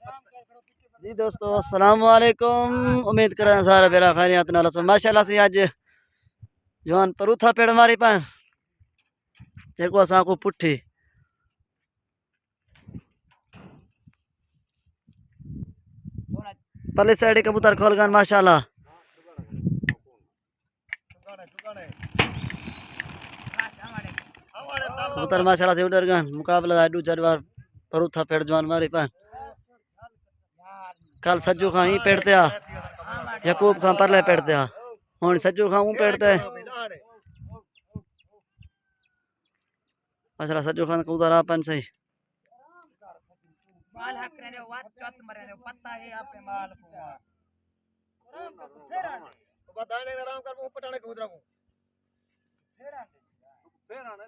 जी दोस्तों अस्सलाम वालेकुम। उम्मीद करें सारा बेरा खैरियत नाल सो माशाल्लाह से आज जवान परूथा पेड़ मारी पान देखो असा को पुठी पले साइड कबूतर खोल गन माशाल्लाह कबूतर माशाल्लाह से उड़र गन मुकाबला आडू जडवार परूथा पेड़ जवान मारी पान कल सज्जू खां ही पेड़ते आ यकूब खां परले पेड़ते आ हुन सज्जू खां ऊ पेड़ते माशाल्लाह सज्जू खां कबूतर आपन सही माल हक रहने वात चौथ मरे ने पत्ता है आपने माल को आराम कर फिर आने तो बताने में आराम कर वो पटाने कबूतर को फिर आने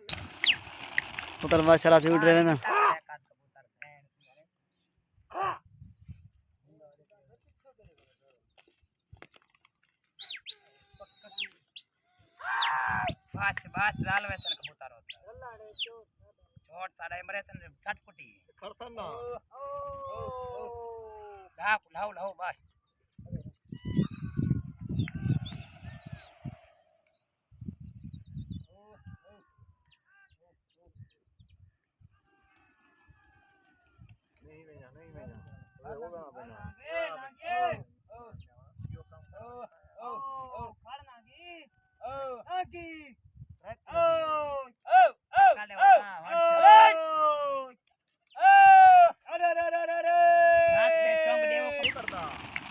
कबूतर माशाल्लाह से उड़ रहे हैं ना बास लाल वैसन कबूतर होता है छोट सारा मरे सन 60 फुटी खरसन ना लाओ लाओ बस नहीं होगा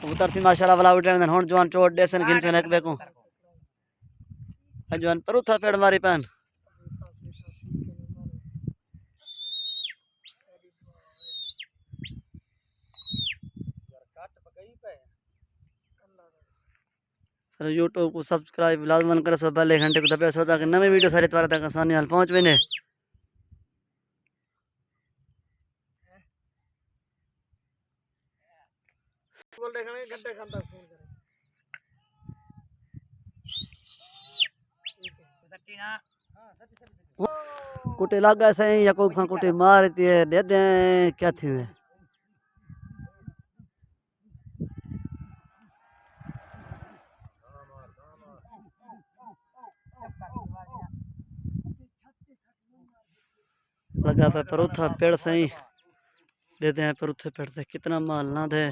कबूतर थी माशाल्लाह वाला उड़ रहे हैं हुन जवान चोट देसन गिनचन एक बेको जवान परूथा पेड़ मारी पान सर यूट्यूब को सब्सक्राइब लाजमन करे सब बेल घंटे को दबाओ ताकि नवी वीडियो सारी तुम्हारे तक आसानी हाल पहुंच वेने बोल देखने घंटे खान तक फोन करे कुटे लागा से यकूब खां कुटे मारती है दे दे क्या थी वे लगा पे परूथा पेड़ सही देते हैं परूथे पेड़ से कितना माल ना दे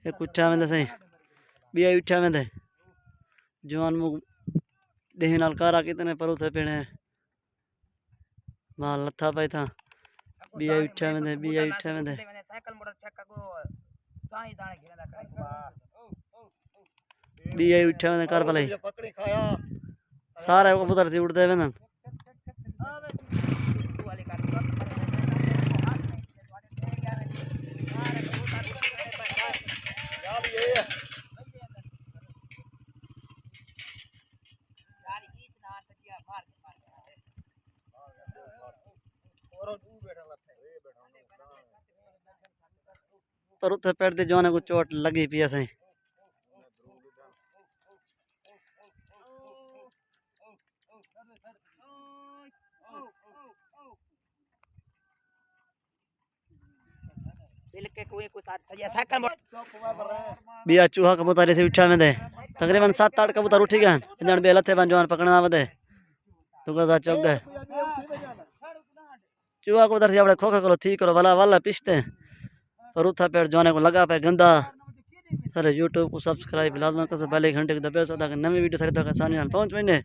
एक उठा में सही बिया उठा में जवान मुग देह नाल कारा कितने परूथे पेड़ हैं माल लथा पाई था बिया उठा में साइकिल मोटर चक्का को साई दाने घेरा करे बिया उठा में कर भले पकड़ी खाया सारे कबूतर से उड़ते हैं ना पर उथे पेड़ ते जाने को चोट लगी पी असें बिया चूहा कबूतर से उठा में दे तकरीबन 7-8 कबूतर उठी गए जन बेल थे जवान पकड़ना वदे तो गदा चौक गए चूहा कबूतर से अपने खोखा करो थी करो वाला वाला पिसते पर उथा पेड़ जाने को लगा पे गंदा सर यूट्यूब को सब्सक्राइब लाजमन कर पहले घंटे को दबाओ ताकि नवी वीडियो सारी तक आसानी हाल पहुंच वेने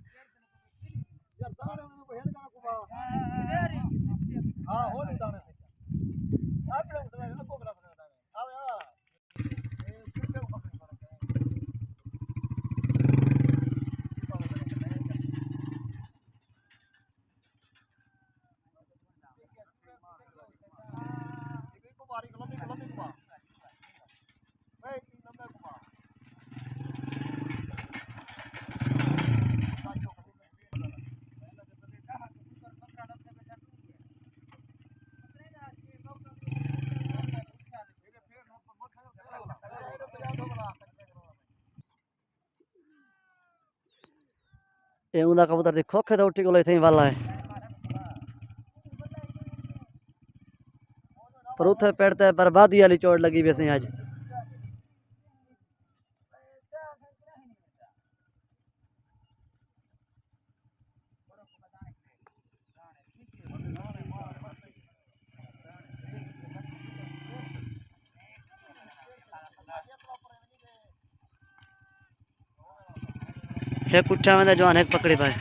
ये उंदा कबूतर दी खोखे तो उठी को ले थई वाला है पर उथे पेड़ते बर्बादी वाली चोट लगी वैसे आज एक उठा में जवान एक पकड़ी पाए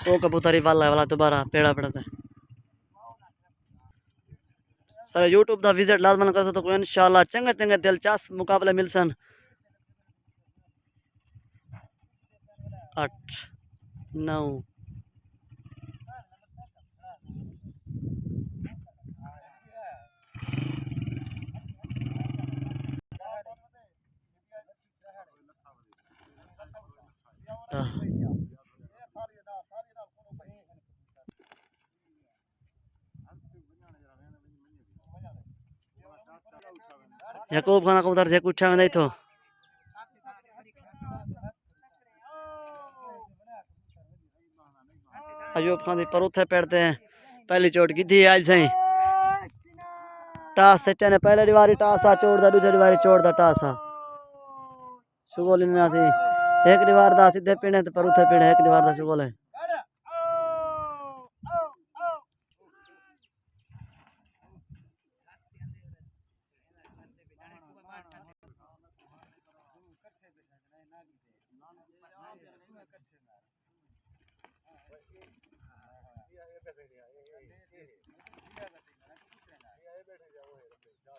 वो कबूतरी वाला दोबारा पेड़ा पड़ता है सर यूट्यूब का विजिट लाजमन कर तो कोई इंशाल्लाह चंगे चंगे दिलचस्प मुकाबले मिल सन 8 9 यकूब खाना कबूतर से उठा में नहीं तो अयूब खान दी पर उथे पेड़ते हैं पहली चोट की थी आज सही टास सेटे ने पहले दीवारी टास आ चोड़ दा दूसरी दीवारी चोड़ दा टास आ सुगोल ना सी एक दीवार दा सीधे पीने ते पर उथे पीने एक दीवार दा सुगोल है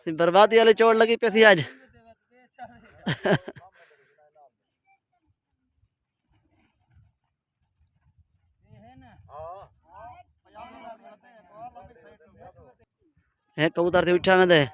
बर्बादी वाली चोट लगी पैसी आज है कबूतर थी उठा में दे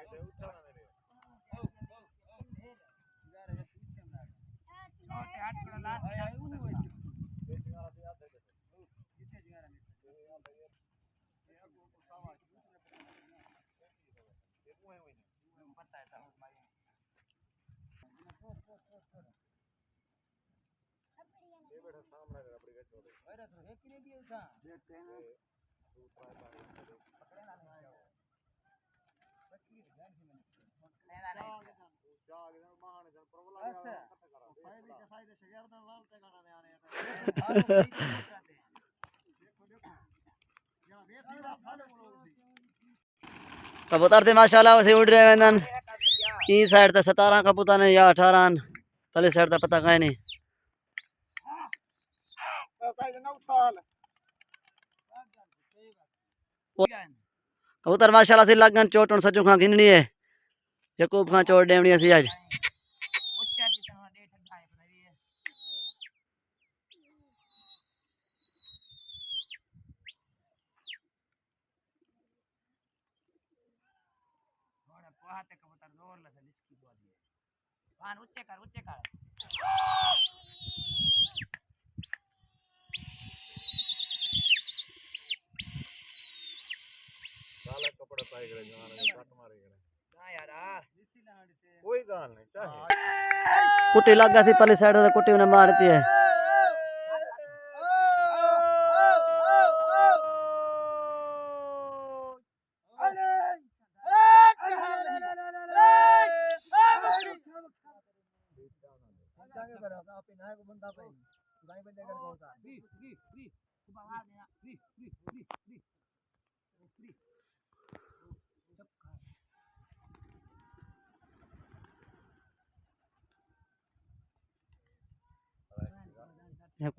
कबूतर थे माशाल्लाह वैसे उड़ रहे हैं की साइड ते 17 कबूतर ने या 18 पहले साइड दा पता काहे नहीं कबूतर माशाल्लाह से लगन चोट सजू खां गिननी है यकूब खां चोट डेवनी सी आज कुटी लग गई पहली साइड से कुटी उन्हें मारती है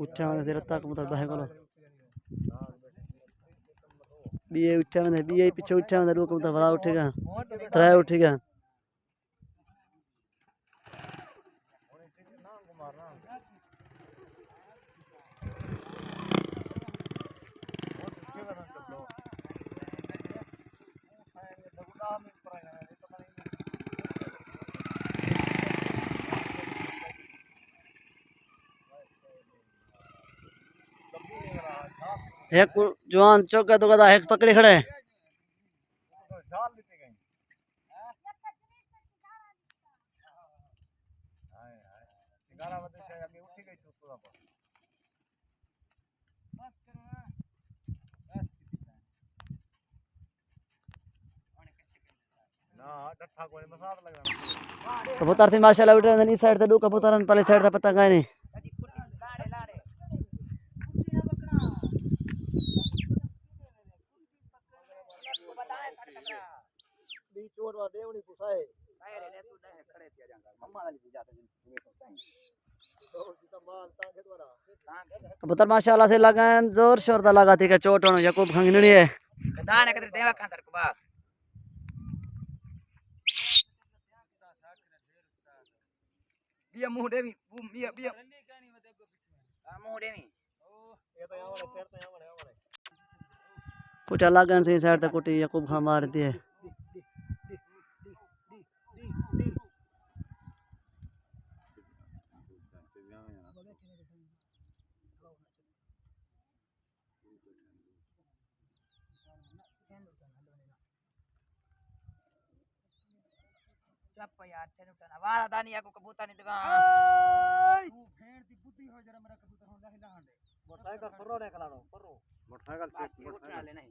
उठा में रत्ता कबूतर बाहे को बीए उठा में बीए पीछे उठा में दो कबूतर बड़ा उठेगा त्रै उठेगा एक जवान चौका तो गदा एक पकड़े खड़े कबूतर थी माशाल्लाह उठ रहे इस साइड से दो कबूतर पहले साइड से पता काहे नहीं कबूतर माशाल्लाह से लगा जोर शोर दा लगा थी के चोट होनो यकूब खंगनी है दाने कदर देवा कांतर को बा बिया मुंह देवी बिया बिया मुंह देवी ये तो यावड़े फेर तो यावड़े कुटा लगन से साइड तक कुटी यकूब खां मारती है चप यार चल उठना वाला दानिया को कबूतर नहीं दगा तू भेड़ दी बुद्धि हो जरा मेरा कबूतर हो नहीं लहांडे मोटरसाइकिल परो ने कलानो परो मोटरसाइकिल से उठा ले नहीं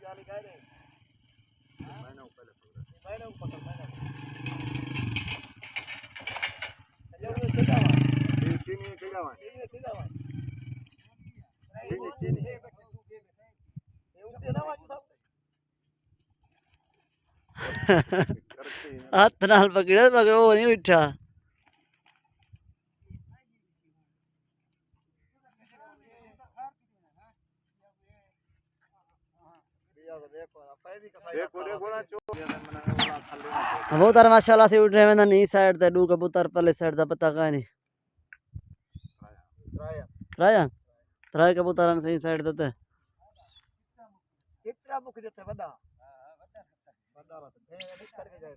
जाली गाय रे मैंने ऊपर पकड़ मैंने चीनी चीगावा चीनी ये उठे ना वाजू साहब हाथ नाल पकड़े मगर वो नहीं उठा कबूतर माशाल्लाह से उठ रहे हैं नी साइड ते दो कबूतर पहले साइड दा पता का नहीं राया राय कबूतर सही साइड देते कितना मुख देते बड़ा बड़ा रहा है निक करके जाए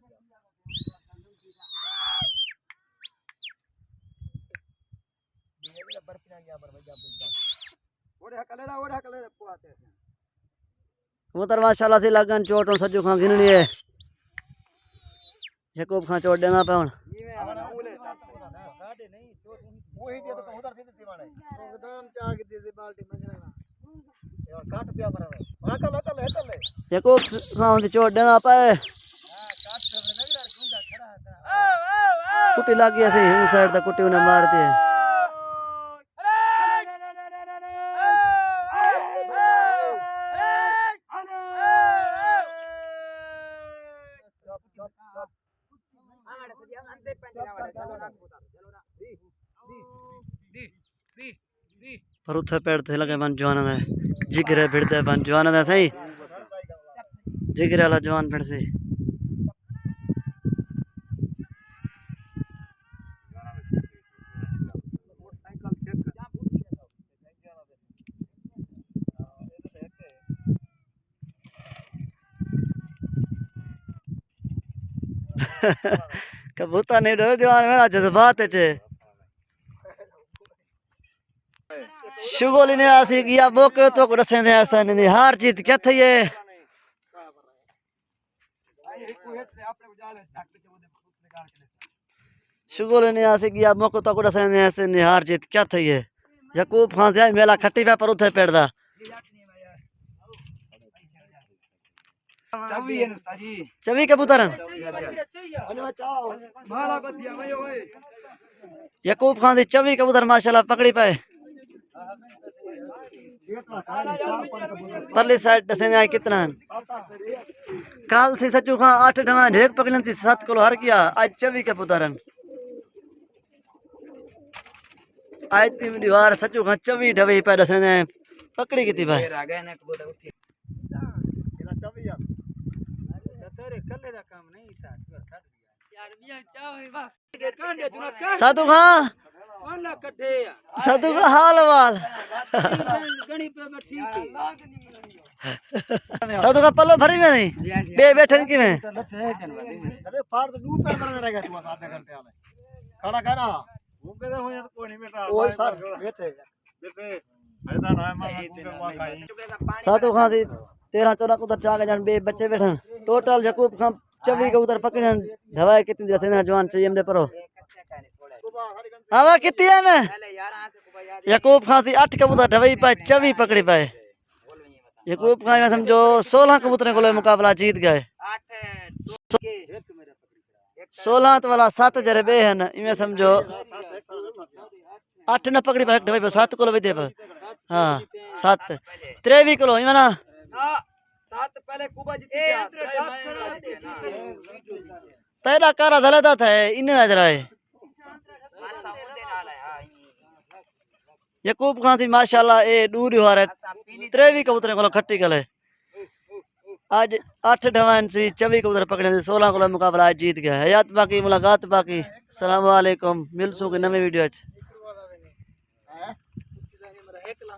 ये भी बर्फ ना गया पर भैया ओढ़ा कलेरा पुआते कबूतर माशाल्लाह से लगन चोट सजू खां गिननी है यकूब खां चोट देना पे हुन वही दे तो उधर से दीवाने दाम चाह के दे बाल्टी मंगना यार काट पिया पर हां कल यकूब खां से चोट देना पे हां काट पे लग रहा गुंगा खड़ा है कुटी लगी ऐसे उस साइड तक कुटी उन्हें मारती है पर उठे पेड़ थे लगे बन जवान है जिगरे भिड़ते बन जवान है सही जिगरे वाला जवान फिर से कबूतर नहीं डर जवान मेरा जज्बात है शुगोली ने आसी किया बोके तो रसे ने ऐसा नहीं हार जीत क्या थी ये शुगोली ने आसी किया बोके तो रसे ने ऐसे नहीं हार जीत क्या थी ये यकूब खां से मेला खट्टी पे पर उठे पेड़ दा चवी कबूतर यकूब खां दी चवी कबूतर माशाल्लाह पकड़ी पाए परली साइड दसे आए कितना काल थी सचू खां 8 ढवा ढेक पकड़न थी 7 किलो हर गया आज चवी कबूतरन आज ती दीवार सचू खां चवी ढवे पे दसे पकड़ी की थी भाई साधु खां साधु का हाल वाल साधु का पल्लो भरी में नहीं बे बैठन की में अरे फार तो दूर पे बना रहेगा तू आधे घंटे वाले खड़ा करा भूखे हो या तो कोई नहीं बैठा ओए सर बैठे बैठे फायदा ना है मां भूखे हुआ खाई साधु खां थी 13-14 उधर चाह जन बे बच्चे बैठन टोटल यकूब खां चवी के उधर पकड़न ढवाई कितनी जैसे ना जवान चाहिए हमदे परो हवा कितनी है ना यकूब खां थी 8 कबूतर ढवई पाए 24 पकड़ी पाए यकूब खां में समझो 16 कबूतरें को मुकाबला जीत गए 16 तो वाला 7 जरे बे हैं इवें समझो 8 न पकड़ी पाए ढवई 7 को विदे पे हाँ 7 23 किलो इवें ना 7 पहले कुबा जीती तेरा कारा धलेदा था इन्हें नजर आए यकूब खां थी माशाल्लाह ए दूर हो रहा 23 कबूतरें को खट्टी गले आज 8 ढवान सी 24 कबूतर पकड़े 16 को मुकाबला आज जीत गया हयात बाकी मुलाकात बाकी अस्सलाम वालेकुम मिलसूं की नवी वीडियो